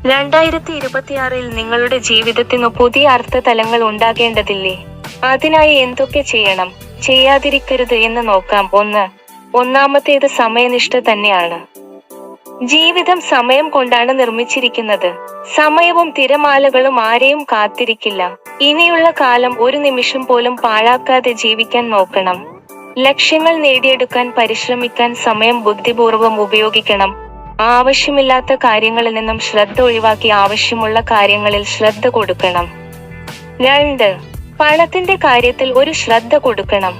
2026 നിങ്ങളുടെ ജീവിതത്തിനു പുതിയ അർത്ഥതലങ്ങൾ ഉണ്ടാകേണ്ടതില്ലേ? അതിനായി എന്തൊക്കെ ചെയ്യണം, ചെയ്യാതിരിക്കരുത് എന്ന് നോക്കാം. ഒന്നാമത്തേത് സമയനിഷ്ഠ തന്നെയാണ്. ജീവിതം സമയം കൊണ്ടാണ് നിർമ്മിച്ചിരിക്കുന്നത്. സമയവും തിരമാലകളും ആരെയും കാത്തിരിക്കില്ല. ഇനിയുള്ള കാലം ഒരു നിമിഷം പോലും പാഴാക്കാതെ ജീവിക്കാൻ നോക്കണം. ലക്ഷ്യങ്ങൾ നേടിയെടുക്കാൻ പരിശ്രമിക്കാൻ സമയം ബുദ്ധിപൂർവം ഉപയോഗിക്കണം. ആവശ്യമില്ലാത്ത കാര്യങ്ങളിൽ നിന്നും ശ്രദ്ധ ഒഴിവാക്കി ആവശ്യമുള്ള കാര്യങ്ങളിൽ ശ്രദ്ധ കൊടുക്കണം. 2. പണത്തിന്റെ കാര്യത്തിൽ ഒരു ശ്രദ്ധ കൊടുക്കണം.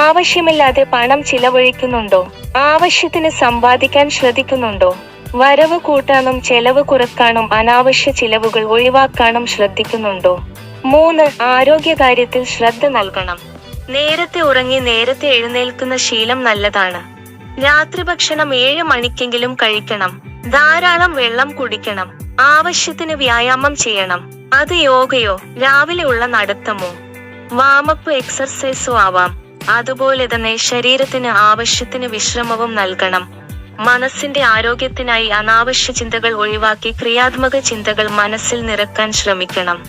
ആവശ്യമില്ലാതെ പണം ചിലവഴിക്കുന്നുണ്ടോ? ആവശ്യത്തിന് സമ്പാദിക്കാൻ ശ്രദ്ധിക്കുന്നുണ്ടോ? വരവ് കൂട്ടാനും ചെലവ് കുറക്കാനും അനാവശ്യ ചിലവുകൾ ഒഴിവാക്കാനും ശ്രദ്ധിക്കുന്നുണ്ടോ? 3. ആരോഗ്യകാര്യത്തിൽ ശ്രദ്ധ നൽകണം. നേരത്തെ ഉറങ്ങി നേരത്തെ എഴുന്നേൽക്കുന്ന ശീലം നല്ലതാണ്. രാത്രി ഭക്ഷണം 7 മണിക്കെങ്കിലും കഴിക്കണം. ധാരാളം വെള്ളം കുടിക്കണം. ആവശ്യത്തിന് വ്യായാമം ചെയ്യണം. അത് യോഗയോ രാവിലെ ഉള്ള നടത്തമോ വാമപ്പ് എക്സർസൈസോ ആവാം. അതുപോലെ തന്നെ ശരീരത്തിന് ആവശ്യത്തിന് വിശ്രമവും നൽകണം. മനസ്സിന്റെ ആരോഗ്യത്തിനായി അനാവശ്യ ചിന്തകൾ ഒഴിവാക്കി ക്രിയാത്മക ചിന്തകൾ മനസ്സിൽ നിറക്കാൻ ശ്രമിക്കണം.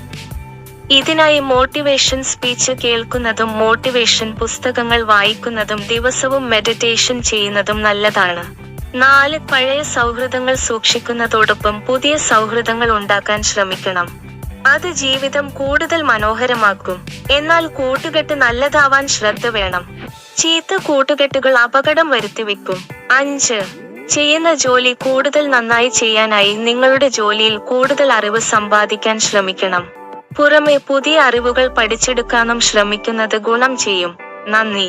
ഇതിനായി മോട്ടിവേഷൻ സ്പീച്ച് കേൾക്കുന്നതും മോട്ടിവേഷൻ പുസ്തകങ്ങൾ വായിക്കുന്നതും ദിവസവും മെഡിറ്റേഷൻ ചെയ്യുന്നതും നല്ലതാണ്. 4. പഴയ സൗഹൃദങ്ങൾ സൂക്ഷിക്കുന്നതോടൊപ്പം പുതിയ സൗഹൃദങ്ങൾ ഉണ്ടാക്കാൻ ശ്രമിക്കണം. അത് ജീവിതം കൂടുതൽ മനോഹരമാക്കും. എന്നാൽ കൂട്ടുകെട്ട് നല്ലതാവാൻ ശ്രദ്ധ വേണം. ചീത്ത കൂട്ടുകെട്ടുകൾ അപകടം വരുത്തിവെക്കും. 5. ചെയ്യുന്ന ജോലി കൂടുതൽ നന്നായി ചെയ്യാനായി നിങ്ങളുടെ ജോലിയിൽ കൂടുതൽ അറിവ് സമ്പാദിക്കാൻ ശ്രമിക്കണം. പുറമെ പുതിയ അറിവുകൾ പഠിച്ചെടുക്കാനും ശ്രമിക്കുന്നത് ഗുണം ചെയ്യും. നന്ദി.